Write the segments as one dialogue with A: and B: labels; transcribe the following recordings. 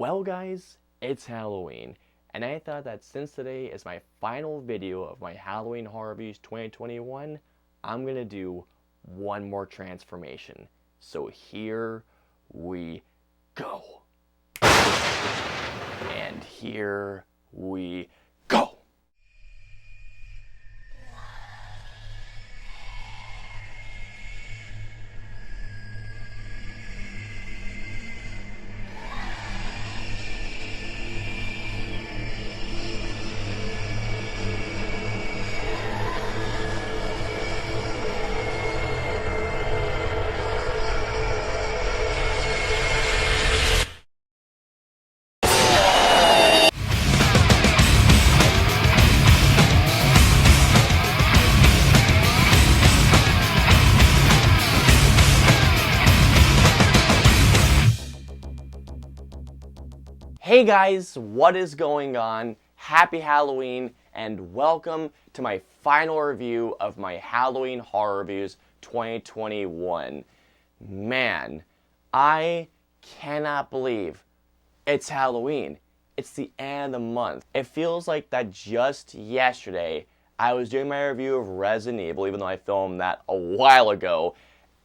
A: Well guys, it's Halloween, and I thought that since today is my final video of my Halloween Horror Reviews 2021, I'm gonna do one more transformation. So here we go. And here we go. Hey guys, what is going on? Happy Halloween and welcome to my final review of my Halloween Horror Reviews 2021. Man, I cannot believe it's Halloween. It's the end of the month. It feels like that just yesterday I was doing my review of Resident Evil, even though I filmed that a while ago,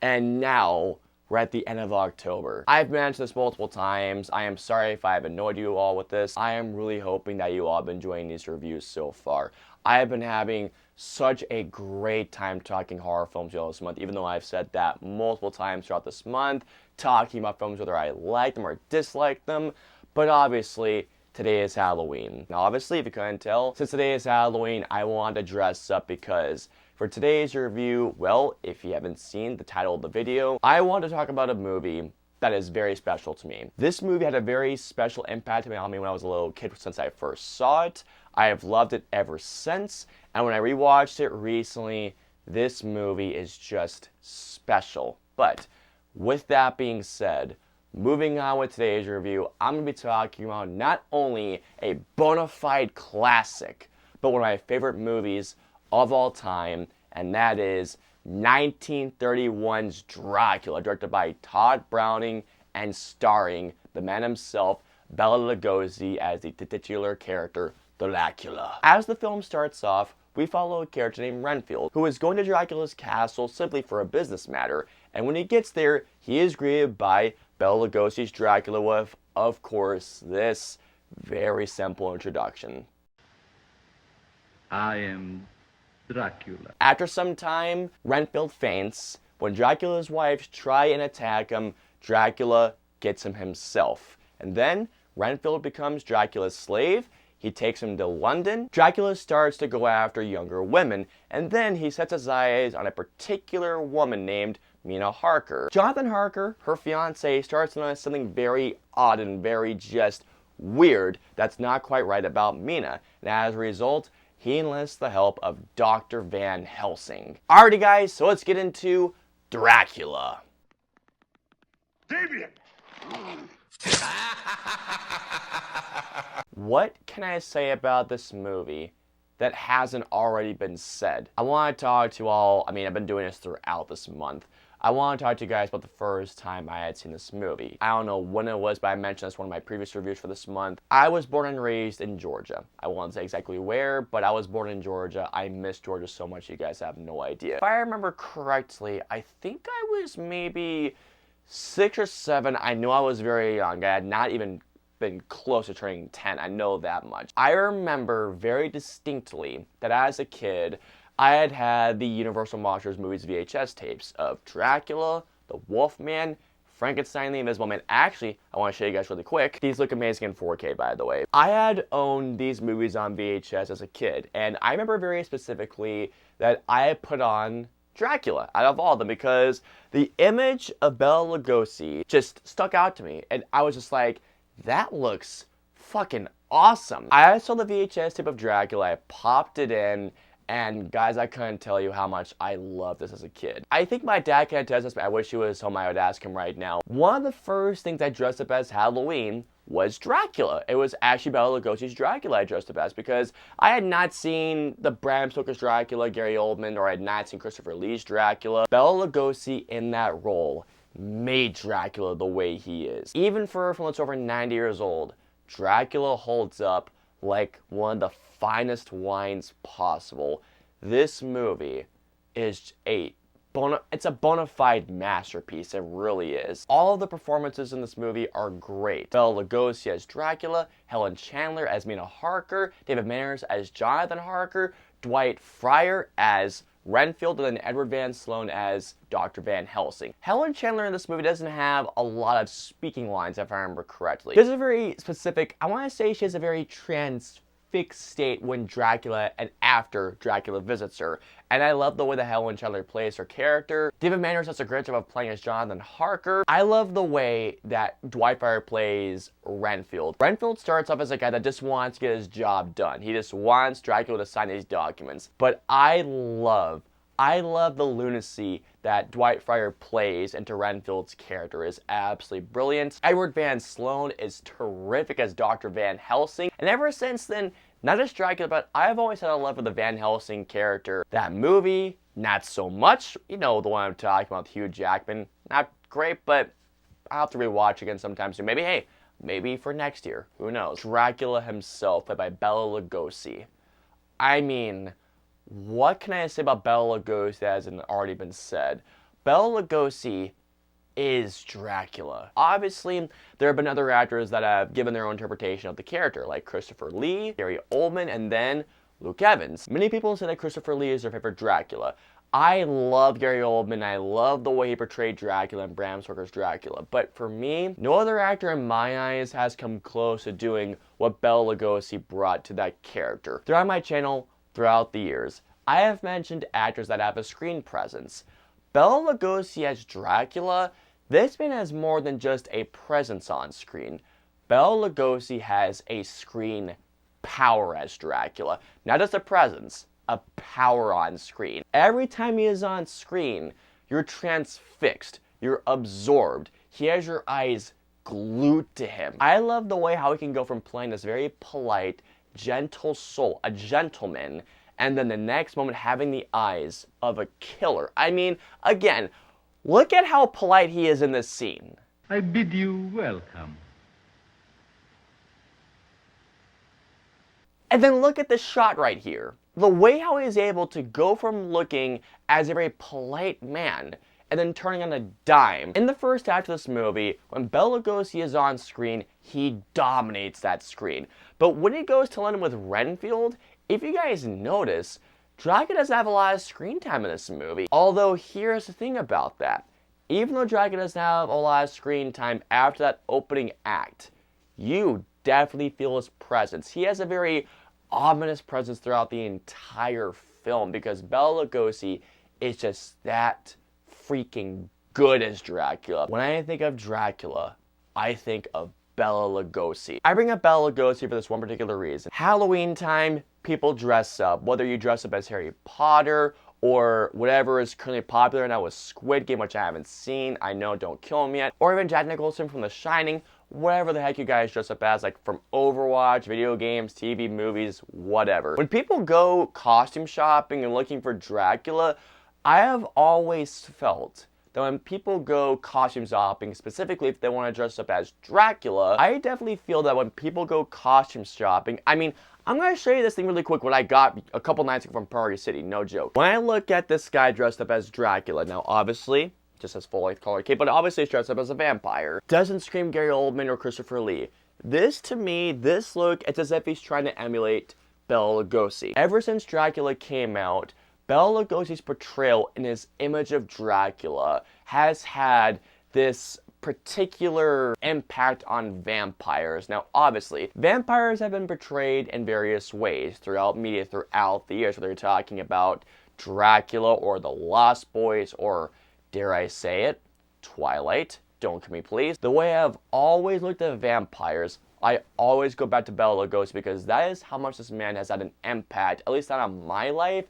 A: and now we're at the end of October. I've mentioned this multiple times. I am sorry if I have annoyed you all with this. I am really hoping that you all have been enjoying these reviews so far. I have been having such a great time talking horror films this month, even though I've said that multiple times throughout this month, talking about films whether I like them or dislike them. But obviously, today is Halloween. Now obviously, if you couldn't tell, since today is Halloween, I wanted to dress up because for today's review, well, if you haven't seen the title of the video, I want to talk about a movie that is very special to me. This movie had a very special impact on me when I was a little kid since I first saw it. I have loved it ever since, and when I rewatched it recently, this movie is just special. But with that being said, moving on with today's review, I'm going to be talking about not only a bona fide classic, but one of my favorite movies of all time, and that is 1931's Dracula, directed by Todd Browning and starring the man himself, Bellagosi, as the titular character, Dracula. As the film starts off, we follow a character named Renfield, who is going to Dracula's castle simply for a business matter, and when he gets there, he is greeted by Bela Lugosi's Dracula with, of course, this very simple introduction.
B: I am Dracula.
A: After some time, Renfield faints. When Dracula's wives try and attack him, Dracula gets him himself. And then Renfield becomes Dracula's slave. He takes him to London. Dracula starts to go after younger women, and then he sets his eyes on a particular woman named Mina Harker. Jonathan Harker, her fiance, starts to notice something very odd and very just weird that's not quite right about Mina. And as a result, he enlists the help of Dr. Van Helsing. Alrighty guys, so let's get into Dracula.
B: Damien!
A: What can I say about this movie that hasn't already been said? I want to talk to you all, I've been doing this throughout this month. I want to talk to you guys about the first time I had seen this movie. I don't know when it was, but I mentioned this in one of my previous reviews for this month. I was born and raised in Georgia. I won't say exactly where, but I was born in Georgia. I miss Georgia so much, you guys have no idea. If I remember correctly, I think I was maybe 6 or 7. I know I was very young. I had not even been close to turning 10. I know that much. I remember very distinctly that as a kid, I had had the Universal Monsters movies VHS tapes of Dracula, the Wolfman, Frankenstein, the Invisible Man. Actually, I want to show you guys really quick. These look amazing in 4K, by the way. I had owned these movies on VHS as a kid, and I remember very specifically that I had put on Dracula out of all of them because the image of Bela Lugosi just stuck out to me, and I was just like, that looks fucking awesome. I saw the VHS tape of Dracula, I popped it in, and guys, I couldn't tell you how much I loved this as a kid. I think my dad can attest this, but I wish he was home. I would ask him right now. One of the first things I dressed up as Halloween was Dracula. It was actually Bela Lugosi's Dracula I dressed up as because I had not seen the Bram Stoker's Dracula, Gary Oldman, or I had not seen Christopher Lee's Dracula. Bela Lugosi in that role made Dracula the way he is. Even for a film that's over 90 years old, Dracula holds up like one of the finest wines possible. This movie is it's a bona fide masterpiece. It really is. All of the performances in this movie are great. Bela Lugosi as Dracula, Helen Chandler as Mina Harker, David Manners as Jonathan Harker, Dwight Fryer as Renfield, and then Edward Van Sloan as Dr. Van Helsing. Helen Chandler in this movie doesn't have a lot of speaking lines, if I remember correctly. There's a very specific, I want to say she has a very transfixed state when Dracula and after Dracula visits her. And I love the way that Helen Chandler plays her character. David Manners does a great job of playing as Jonathan Harker. I love the way that Dwight Fryer plays Renfield. Renfield starts off as a guy that just wants to get his job done. He just wants Dracula to sign these documents. But I love the lunacy that Dwight Fryer plays into Renfield's character. Is absolutely brilliant. Edward Van Sloan is terrific as Dr. Van Helsing. And ever since then, not just Dracula, but I've always had a love for the Van Helsing character. That movie, not so much. You know the one I'm talking about, Hugh Jackman. Not great, but I'll have to rewatch again sometime soon. Maybe for next year. Who knows? Dracula himself, played by Bela Lugosi. I mean, what can I say about Bela Lugosi that hasn't already been said? Bela Lugosi is Dracula. Obviously, there have been other actors that have given their own interpretation of the character, like Christopher Lee, Gary Oldman, and then Luke Evans. Many people say that Christopher Lee is their favorite Dracula. I love Gary Oldman. I love the way he portrayed Dracula in Bram Stoker's Dracula. But for me, no other actor in my eyes has come close to doing what Bela Lugosi brought to that character. Throughout my channel, throughout the years, I have mentioned actors that have a screen presence. Bela Lugosi as Dracula, this man has more than just a presence on screen. Bela Lugosi has a screen power as Dracula. Not just a presence, a power on screen. Every time he is on screen, you're transfixed, you're absorbed. He has your eyes glued to him. I love the way how he can go from playing this very polite, gentle soul, a gentleman, and then the next moment having the eyes of a killer. I mean, again, look at how polite he is in this scene.
B: I bid you welcome.
A: And then look at this shot right here. The way how he is able to go from looking as a very polite man and then turning on a dime. In the first act of this movie, when Bela Lugosi is on screen, he dominates that screen. But when he goes to London with Renfield, if you guys notice, Dracula doesn't have a lot of screen time in this movie. Although here's the thing about that. Even though Dracula doesn't have a lot of screen time after that opening act, you definitely feel his presence. He has a very ominous presence throughout the entire film because Bela Lugosi is just that freaking good as Dracula. When I think of Dracula, I think of Bela Lugosi. I bring up Bela Lugosi for this one particular reason. Halloween time, people dress up. Whether you dress up as Harry Potter or whatever is currently popular now with Squid Game, which I haven't seen. I know, don't kill me yet. Or even Jack Nicholson from The Shining. Whatever the heck you guys dress up as, like from Overwatch, video games, TV, movies, whatever. When people go costume shopping and looking for Dracula, I have always felt that when people go costume shopping, specifically if they want to dress up as Dracula, I definitely feel that when people go costume shopping, I mean, I'm going to show you this thing really quick, what I got a couple nights ago from Party City, no joke. When I look at this guy dressed up as Dracula, now obviously, just has full-length collar cape, but obviously he's dressed up as a vampire. Doesn't scream Gary Oldman or Christopher Lee. This, to me, this look, it's as if he's trying to emulate Bela Lugosi. Ever since Dracula came out, Bela Lugosi's portrayal in his image of Dracula has had this particular impact on vampires. Now, obviously, vampires have been portrayed in various ways throughout media throughout the years, whether you're talking about Dracula or The Lost Boys or, dare I say it, Twilight. Don't kill me, please. The way I've always looked at vampires, I always go back to Bela Lugosi because that is how much this man has had an impact, at least not on my life,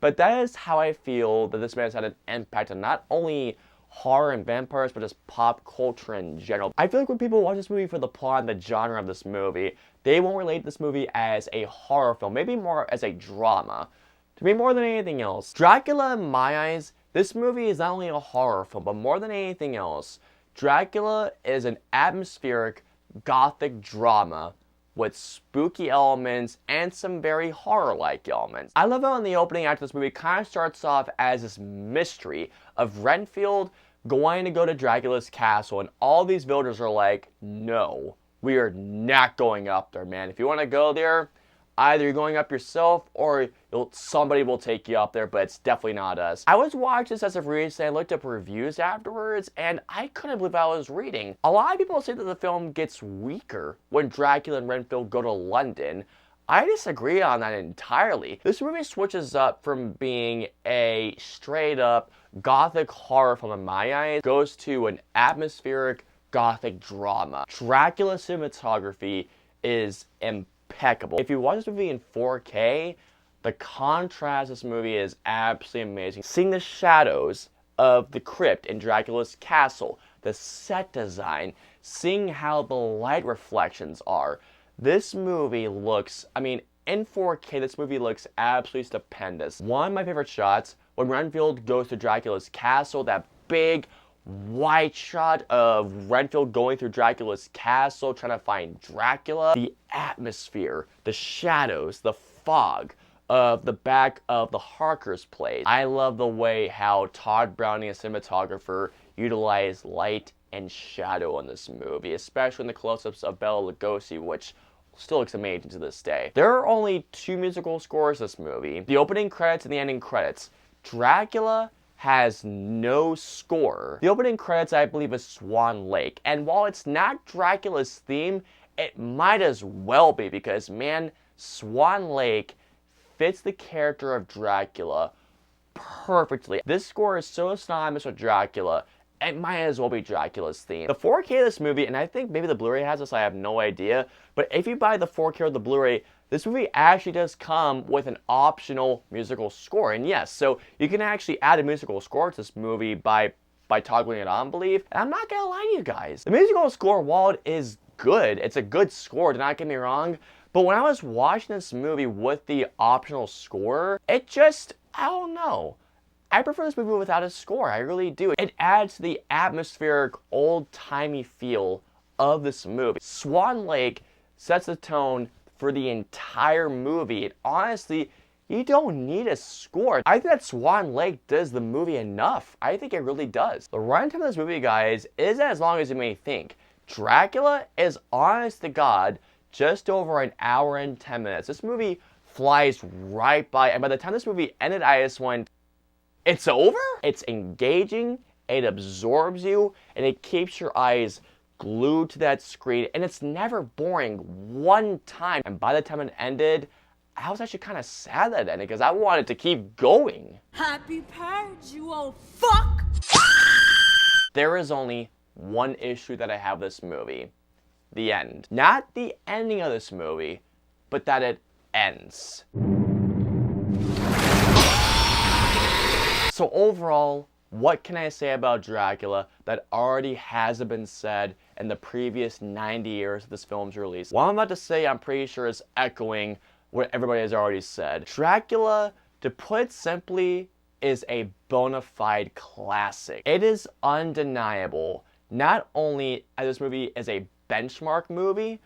A: but that is how I feel that this man has had an impact on not only horror and vampires, but just pop culture in general. I feel like when people watch this movie for the plot and the genre of this movie, they won't relate this movie as a horror film, maybe more as a drama. To me, more than anything else, Dracula, in my eyes, This movie is not only a horror film, but more than anything else, Dracula is an atmospheric gothic drama with spooky elements and some very horror-like elements. I love how in the opening act of this movie it kind of starts off as this mystery of Renfield going to go to Dracula's castle, and all these villagers are like, no, we are not going up there, man. If you want to go there, either you're going up yourself or somebody will take you up there, but it's definitely not us. I was watching this as of recently, I looked up reviews afterwards, and I couldn't believe I was reading. A lot of people say that the film gets weaker when Dracula and Renfield go to London. I disagree on that entirely. This movie switches up from being a straight up gothic horror film in my eyes, goes to an atmospheric gothic drama. Dracula cinematography is impeccable. If you watch this movie in 4K, the contrast of this movie is absolutely amazing. Seeing the shadows of the crypt in Dracula's castle, the set design, seeing how the light reflections are. This movie looks, in 4K, this movie looks absolutely stupendous. One of my favorite shots, when Renfield goes to Dracula's castle, that big wide shot of Renfield going through Dracula's castle, trying to find Dracula. The atmosphere, the shadows, the fog of the back of the Harker's place. I love the way how Todd Browning, a cinematographer, utilized light and shadow in this movie, especially in the close-ups of Bellagosi, which still looks amazing to this day. There are only 2 musical scores in this movie, the opening credits and the ending credits. Dracula has no score. The opening credits, I believe, is Swan Lake, and while it's not Dracula's theme, it might as well be, because, man, Swan Lake fits the character of Dracula perfectly. This score is so synonymous with Dracula, it might as well be Dracula's theme. The 4K of this movie, and I think maybe the Blu-ray has this, I have no idea, but if you buy the 4K or the Blu-ray, this movie actually does come with an optional musical score. And yes, so you can actually add a musical score to this movie by toggling it on, I believe. And I'm not gonna lie to you guys. The musical score, while it is good, it's a good score, do not get me wrong, but when I was watching this movie with the optional score, it just, I don't know. I prefer this movie without a score, I really do. It adds to the atmospheric, old-timey feel of this movie. Swan Lake sets the tone for the entire movie. And honestly, you don't need a score. I think that Swan Lake does the movie enough. I think it really does. The runtime of this movie, guys, isn't as long as you may think. Dracula is, honest to God, just over an hour and 10 minutes. This movie flies right by, and by the time this movie ended, I just went, it's over? It's engaging, it absorbs you, and it keeps your eyes glued to that screen, and it's never boring one time. And by the time it ended, I was actually kind of sad that it ended, because I wanted to keep going.
C: Happy purge, you old fuck!
A: There is only one issue that I have with this movie. The end. Not the ending of this movie, but that it ends. So overall, what can I say about Dracula that already hasn't been said in the previous 90 years of this film's release? What I'm about to say, I'm pretty sure is echoing what everybody has already said. Dracula, to put it simply, is a bona fide classic. It is undeniable, not only as this movie is a benchmark movie,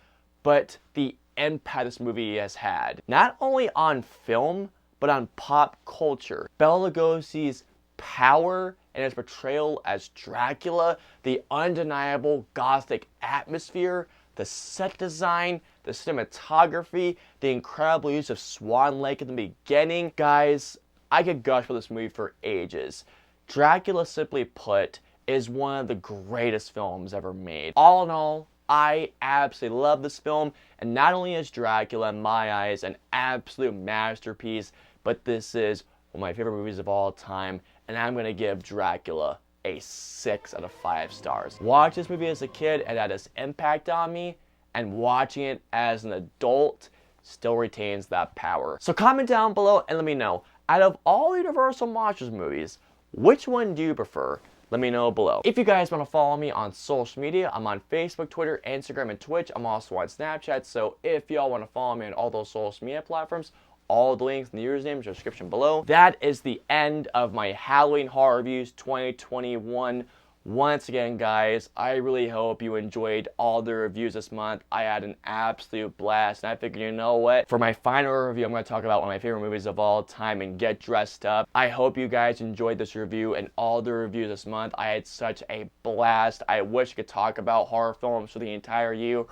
A: but the impact this movie has had. Not only on film, but on pop culture. Bela Lugosi's power and his portrayal as Dracula, the undeniable gothic atmosphere, the set design, the cinematography, the incredible use of Swan Lake in the beginning. Guys, I could gush for this movie for ages. Dracula, simply put, is one of the greatest films ever made. All in all, I absolutely love this film, and not only is Dracula, in my eyes, an absolute masterpiece, but this is one of my favorite movies of all time, and I'm going to give Dracula a 6 out of 5 stars. Watching this movie as a kid, it had this impact on me, and watching it as an adult still retains that power. So comment down below and let me know, out of all Universal Monsters movies, which one do you prefer? Let me know below. If you guys want to follow me on social media, I'm on Facebook, Twitter, Instagram, and Twitch. I'm also on Snapchat, so if y'all want to follow me on all those social media platforms, all the links and the usernames in the description below. That is the end of my Halloween Horror Reviews 2021. Once again, guys, I really hope you enjoyed all the reviews this month. I had an absolute blast, and I figured, you know what? For my final review, I'm going to talk about one of my favorite movies of all time and get dressed up. I hope you guys enjoyed this review and all the reviews this month. I had such a blast. I wish I could talk about horror films for the entire year,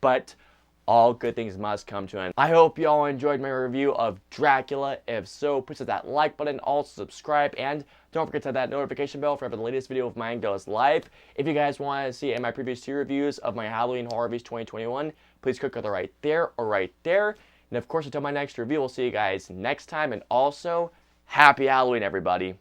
A: but all good things must come to an end. I hope you all enjoyed my review of Dracula. If so, please hit that like button, also subscribe, and don't forget to hit that notification bell for every latest video of mine goes live. If you guys want to see my previous 2 reviews of my Halloween Horror Reviews 2021, please click either right there or right there. And of course, until my next review, we'll see you guys next time. And also, happy Halloween, everybody.